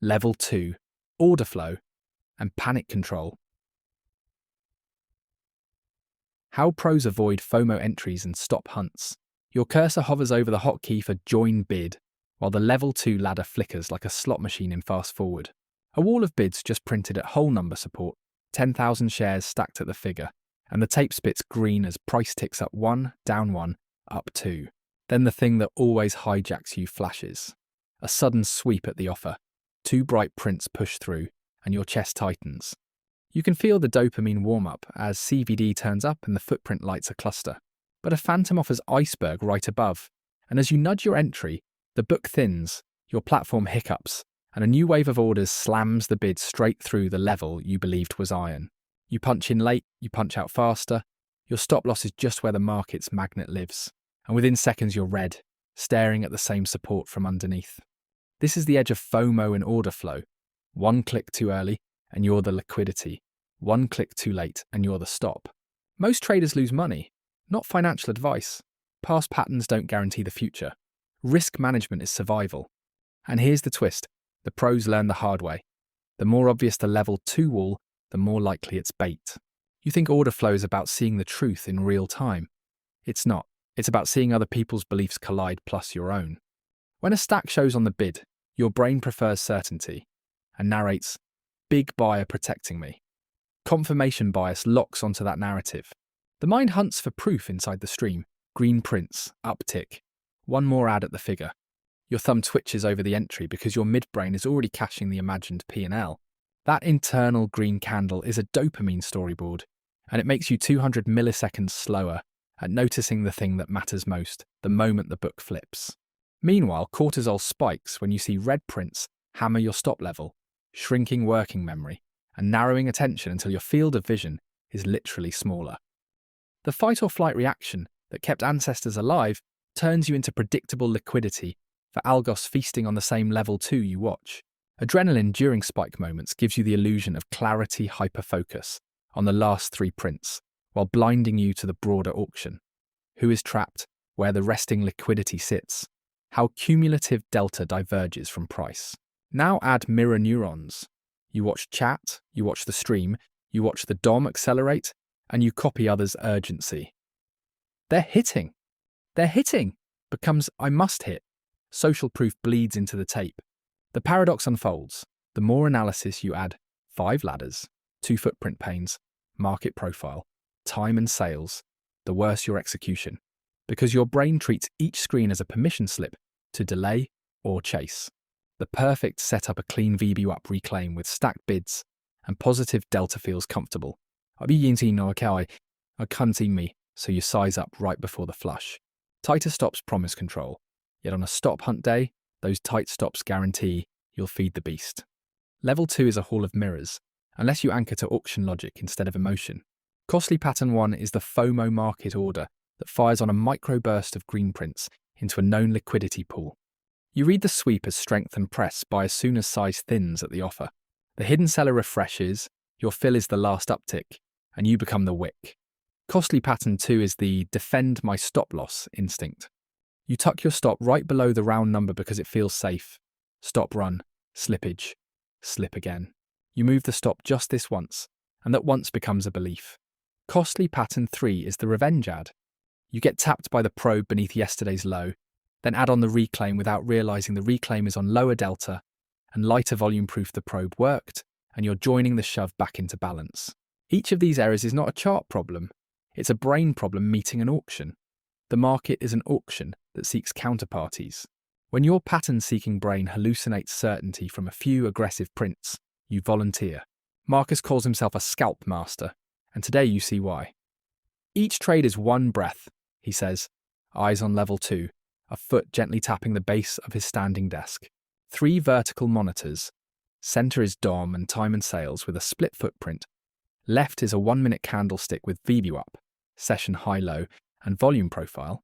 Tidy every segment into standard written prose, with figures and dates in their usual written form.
Level 2, order flow and panic control. How pros avoid FOMO entries and stop hunts. Your cursor hovers over the hotkey for Join Bid, while the Level 2 ladder flickers like a slot machine in Fast Forward. A wall of bids just printed at whole number support, 10,000 shares stacked at the figure, and the tape spits green as price ticks up 1, down 1, up 2. Then the thing that always hijacks you flashes. A sudden sweep at the offer. 2 bright prints push through, and your chest tightens. You can feel the dopamine warm-up as CVD turns up and the footprint lights a cluster. But a phantom offers iceberg right above, and as you nudge your entry, the book thins, your platform hiccups, and a new wave of orders slams the bid straight through the level you believed was iron. You punch in late, you punch out faster, your stop loss is just where the market's magnet lives, and within seconds you're red, staring at the same support from underneath. This is the edge of FOMO and order flow. 1 click too early, and you're the liquidity. 1 click too late, and you're the stop. Most traders lose money, not financial advice. Past patterns don't guarantee the future. Risk management is survival. And here's the twist. The pros learn the hard way. The more obvious the level 2 wall, the more likely it's bait. You think order flow is about seeing the truth in real time. It's not. It's about seeing other people's beliefs collide plus your own. When a stack shows on the bid, your brain prefers certainty and narrates, big buyer protecting me. Confirmation bias locks onto that narrative. The mind hunts for proof inside the stream. Green prints, uptick. 1 more ad at the figure. Your thumb twitches over the entry because your midbrain is already caching the imagined P&L. That internal green candle is a dopamine storyboard, and it makes you 200 milliseconds slower at noticing the thing that matters most, the moment the book flips. Meanwhile, cortisol spikes when you see red prints hammer your stop level, shrinking working memory, and narrowing attention until your field of vision is literally smaller. The fight or flight reaction that kept ancestors alive turns you into predictable liquidity for algos feasting on the same level 2 you watch. Adrenaline during spike moments gives you the illusion of clarity hyperfocus on the last 3 prints, while blinding you to the broader auction. Who is trapped? Where the resting liquidity sits? How cumulative delta diverges from price. Now add mirror neurons. You watch chat, you watch the stream, you watch the DOM accelerate, and you copy others' urgency. They're hitting becomes I must hit. Social proof bleeds into the tape. The paradox unfolds. The more analysis you add, 5 ladders, 2 footprint panes, market profile, time and sales, the worse your execution. Because your brain treats each screen as a permission slip to delay or chase. The perfect set up a clean VWAP reclaim with stacked bids, and positive delta feels comfortable. I can't see me, so you size up right before the flush. Tighter stops promise control, yet on a stop hunt day, those tight stops guarantee you'll feed the beast. Level 2 is a hall of mirrors, unless you anchor to auction logic instead of emotion. Costly pattern 1 is the FOMO market order that fires on a microburst of green prints into a known liquidity pool. You read the sweep as strength and press buy as soon as size thins at the offer. The hidden seller refreshes, your fill is the last uptick, and you become the wick. Costly pattern 2 is the defend my stop loss instinct. You tuck your stop right below the round number because it feels safe. Stop run, slippage, slip again. You move the stop just this once, and that once becomes a belief. Costly pattern 3 is the revenge ad. You get tapped by the probe beneath yesterday's low, then add on the reclaim without realizing the reclaim is on lower delta, and lighter volume proof the probe worked, and you're joining the shove back into balance. Each of these errors is not a chart problem. It's a brain problem meeting an auction. The market is an auction that seeks counterparties. When your pattern-seeking brain hallucinates certainty from a few aggressive prints, you volunteer. Marcus calls himself a Scalp Master, and today you see why. Each trade is one breath, he says, eyes on level 2, a foot gently tapping the base of his standing desk. 3 vertical monitors. Center is DOM and time and sales with a split footprint. Left is a 1-minute candlestick with VWAP, session high-low, and volume profile.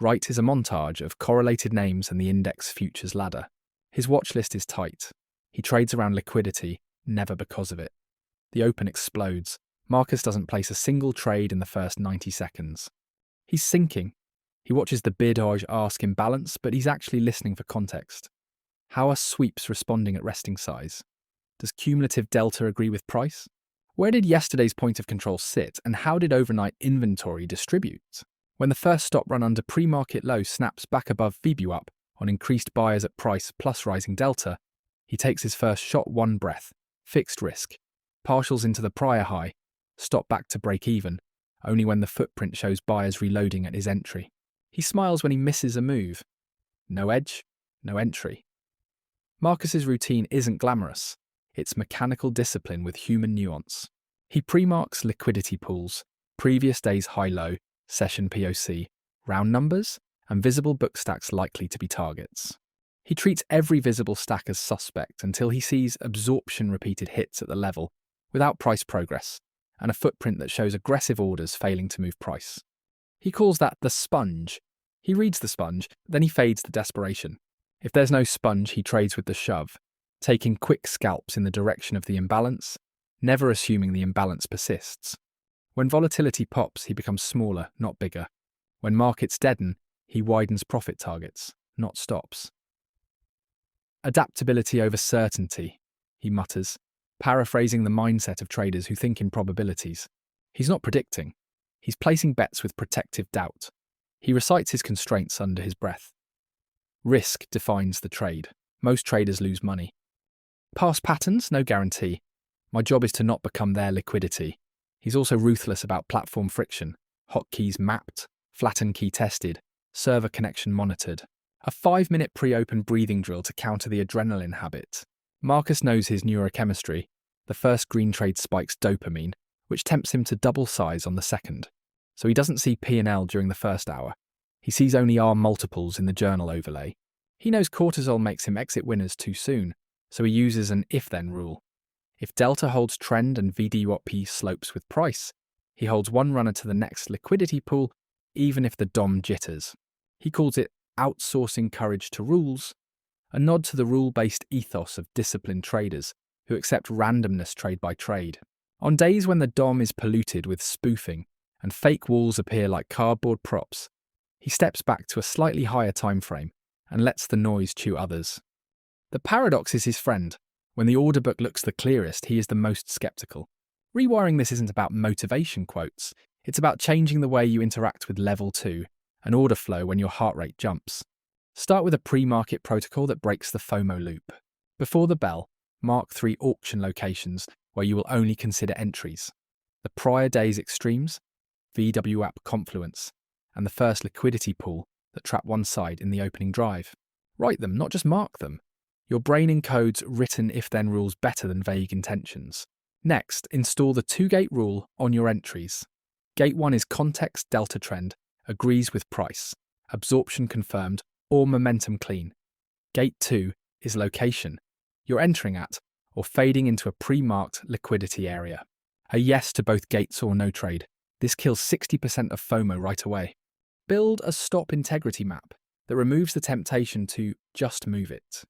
Right is a montage of correlated names and the index futures ladder. His watch list is tight. He trades around liquidity, never because of it. The open explodes. Marcus doesn't place a single trade in the first 90 seconds. He's sinking. He watches the bid ask imbalance, but he's actually listening for context. How are sweeps responding at resting size? Does cumulative delta agree with price? Where did yesterday's point of control sit, and how did overnight inventory distribute? When the first stop run under pre-market low snaps back above VWAP on increased buyers at price plus rising delta, he takes his first shot one breath, fixed risk, partials into the prior high, stop back to break even, only when the footprint shows buyers reloading at his entry. He smiles when he misses a move. No edge, no entry. Marcus's routine isn't glamorous. It's mechanical discipline with human nuance. He pre-marks liquidity pools, previous day's high-low, session POC, round numbers, and visible book stacks likely to be targets. He treats every visible stack as suspect until he sees absorption repeated hits at the level, without price progress, and a footprint that shows aggressive orders failing to move price. He calls that the sponge. He reads the sponge, then he fades the desperation. If there's no sponge, he trades with the shove, taking quick scalps in the direction of the imbalance, never assuming the imbalance persists. When volatility pops, he becomes smaller, not bigger. When markets deaden, he widens profit targets, not stops. Adaptability over certainty, he mutters, paraphrasing the mindset of traders who think in probabilities. He's not predicting. He's placing bets with protective doubt. He recites his constraints under his breath. Risk defines the trade. Most traders lose money. Past patterns, no guarantee. My job is to not become their liquidity. He's also ruthless about platform friction. Hotkeys mapped, flatten key tested, server connection monitored. A 5-minute pre-open breathing drill to counter the adrenaline habit. Marcus knows his neurochemistry. The first green trade spikes dopamine, which tempts him to double size on the second. So he doesn't see P&L during the first hour. He sees only R multiples in the journal overlay. He knows cortisol makes him exit winners too soon, so he uses an if-then rule. If delta holds trend and VWAP slopes with price, he holds one runner to the next liquidity pool, even if the DOM jitters. He calls it outsourcing courage to rules, a nod to the rule-based ethos of disciplined traders who accept randomness trade by trade. On days when the DOM is polluted with spoofing and fake walls appear like cardboard props, he steps back to a slightly higher time frame and lets the noise chew others. The paradox is his friend. When the order book looks the clearest, he is the most skeptical. Rewiring this isn't about motivation quotes. It's about changing the way you interact with level 2, an order flow when your heart rate jumps. Start with a pre-market protocol that breaks the FOMO loop. Before the bell, mark 3 auction locations where you will only consider entries. The prior day's extremes, VWAP confluence, and the first liquidity pool that trap one side in the opening drive. Write them, not just mark them. Your brain encodes written if-then rules better than vague intentions. Next, install the 2-gate rule on your entries. Gate 1 is context delta trend, agrees with price, absorption confirmed, or momentum clean. Gate 2 is location, you're entering at, or fading into a pre-marked liquidity area. A yes to both gates or no trade. This kills 60% of FOMO right away. Build a stop integrity map that removes the temptation to just move it.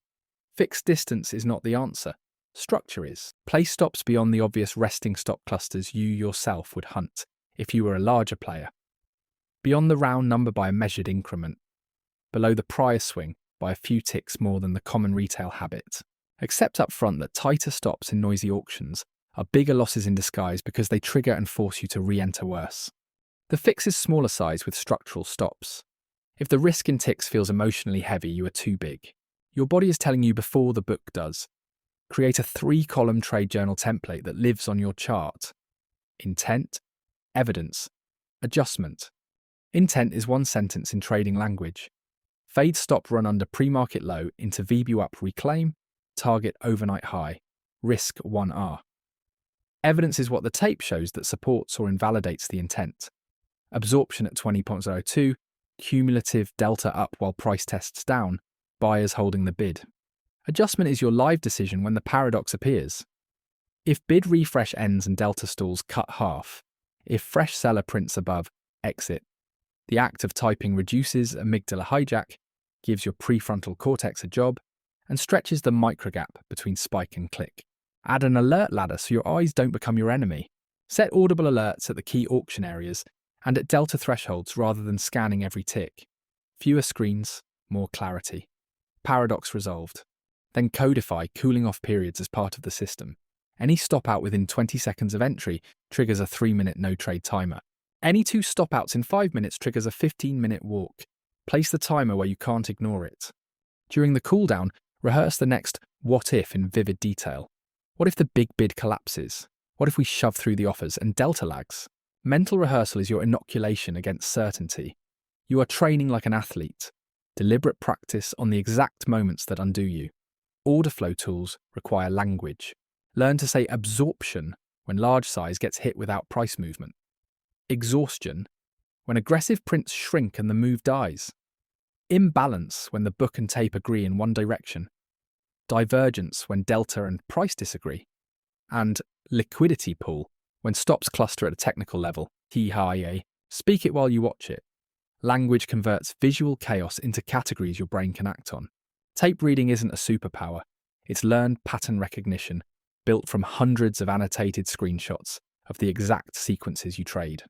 Fixed distance is not the answer. Structure is. Place stops beyond the obvious resting stop clusters you yourself would hunt if you were a larger player. Beyond the round number by a measured increment. Below the prior swing by a few ticks more than the common retail habit. Accept up front that tighter stops in noisy auctions are bigger losses in disguise because they trigger and force you to re-enter worse. The fix is smaller size with structural stops. If the risk in ticks feels emotionally heavy, you are too big. Your body is telling you before the book does. Create a 3-column trade journal template that lives on your chart. Intent, evidence, adjustment. Intent is one sentence in trading language. Fade stop run under pre-market low into VWAP reclaim, target overnight high, risk 1R. Evidence is what the tape shows that supports or invalidates the intent. Absorption at 20.02, cumulative delta up while price tests down, buyers holding the bid. Adjustment is your live decision when the paradox appears. If bid refresh ends and delta stalls cut half, if fresh seller prints above, exit. The act of typing reduces amygdala hijack, gives your prefrontal cortex a job, and stretches the microgap between spike and click. Add an alert ladder so your eyes don't become your enemy. Set audible alerts at the key auction areas and at delta thresholds rather than scanning every tick. Fewer screens, more clarity. Paradox resolved. Then codify cooling off periods as part of the system. Any stop out within 20 seconds of entry triggers a 3-minute no-trade timer. Any 2 stop outs in 5 minutes triggers a 15-minute walk. Place the timer where you can't ignore it. During the cooldown, rehearse the next what if in vivid detail. What if the big bid collapses? What if we shove through the offers and delta lags? Mental rehearsal is your inoculation against certainty. You are training like an athlete. Deliberate practice on the exact moments that undo you. Order flow tools require language. Learn to say absorption when large size gets hit without price movement. Exhaustion when aggressive prints shrink and the move dies. Imbalance when the book and tape agree in one direction. Divergence when delta and price disagree. And liquidity pool when stops cluster at a technical level. Speak it while you watch it. Language converts visual chaos into categories your brain can act on. Tape reading isn't a superpower. It's learned pattern recognition, built from hundreds of annotated screenshots of the exact sequences you trade.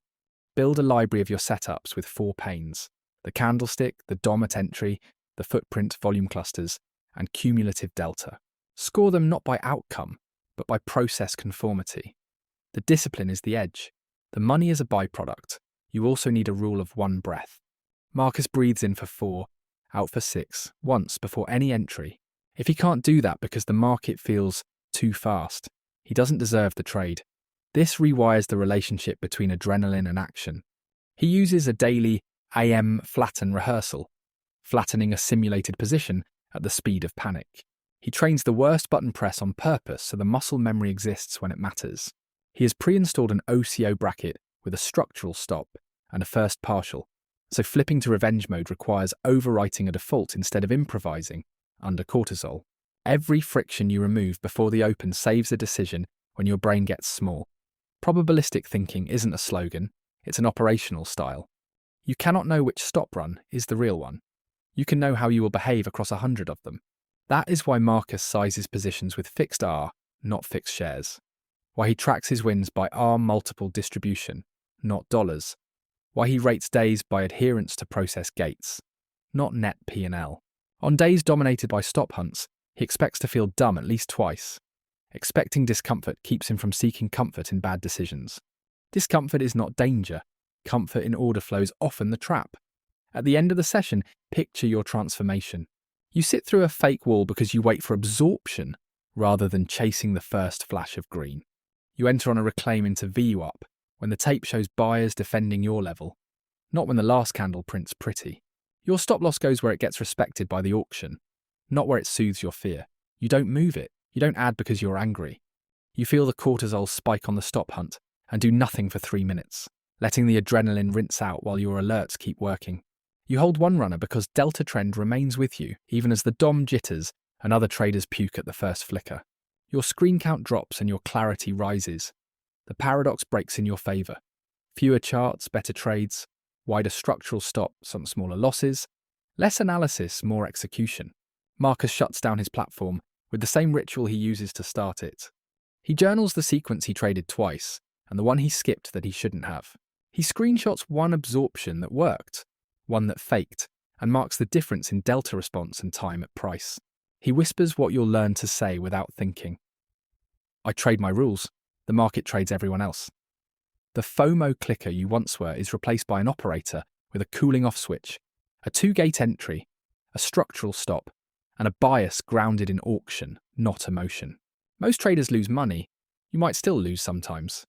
Build a library of your setups with 4 panes: the candlestick, the DOM at entry, the footprint volume clusters, and cumulative delta. Score them not by outcome, but by process conformity. The discipline is the edge. The money is a byproduct. You also need a rule of 1 breath. Marcus breathes in for 4, out for 6, once before any entry. If he can't do that because the market feels too fast, he doesn't deserve the trade. This rewires the relationship between adrenaline and action. He uses a daily AM flatten rehearsal, flattening a simulated position at the speed of panic. He trains the worst button press on purpose so the muscle memory exists when it matters. He has pre-installed an OCO bracket with a structural stop and a first partial, so flipping to revenge mode requires overwriting a default instead of improvising under cortisol. Every friction you remove before the open saves a decision when your brain gets small. Probabilistic thinking isn't a slogan, it's an operational style. You cannot know which stop run is the real one. You can know how you will behave across 100 of them. That is why Marcus sizes positions with fixed R, not fixed shares. Why he tracks his wins by R multiple distribution, not dollars. Why he rates days by adherence to process gates, not net P&L. On days dominated by stop hunts, he expects to feel dumb at least twice. Expecting discomfort keeps him from seeking comfort in bad decisions. Discomfort is not danger. Comfort in order flow is often the trap. At the end of the session, picture your transformation. You sit through a fake wall because you wait for absorption rather than chasing the first flash of green. You enter on a reclaim into VWAP when the tape shows buyers defending your level, not when the last candle prints pretty. Your stop loss goes where it gets respected by the auction, not where it soothes your fear. You don't move it. You don't add because you're angry. You feel the cortisol spike on the stop hunt and do nothing for 3 minutes, letting the adrenaline rinse out while your alerts keep working. You hold one runner because delta trend remains with you, even as the DOM jitters and other traders puke at the first flicker. Your screen count drops and your clarity rises. The paradox breaks in your favour. Fewer charts, better trades, wider structural stop, some smaller losses, less analysis, more execution. Marcus shuts down his platform with the same ritual he uses to start it. He journals the sequence he traded twice and the one he skipped that he shouldn't have. He screenshots one absorption that worked, one that faked, and marks the difference in delta response and time at price. He whispers what you'll learn to say without thinking. I trade my rules. The market trades everyone else. The FOMO clicker you once were is replaced by an operator with a cooling off switch, a 2-gate entry, a structural stop, and a bias grounded in auction, not emotion. Most traders lose money. You might still lose sometimes,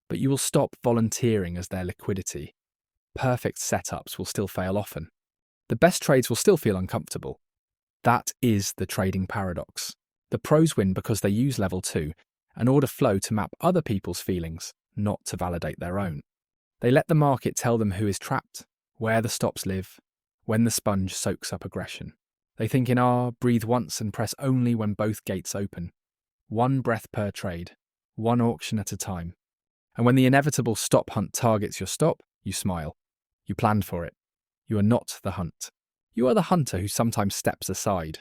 but you will stop volunteering as their liquidity. Perfect setups will still fail often. The best trades will still feel uncomfortable. That is the trading paradox. The pros win because they use level 2 and order flow to map other people's feelings, not to validate their own. They let the market tell them who is trapped, where the stops live, when the sponge soaks up aggression. They think in R, breathe once and press only when both gates open. 1 breath per trade, 1 auction at a time. And when the inevitable stop hunt targets your stop, you smile. You planned for it. You are not the hunt. You are the hunter who sometimes steps aside.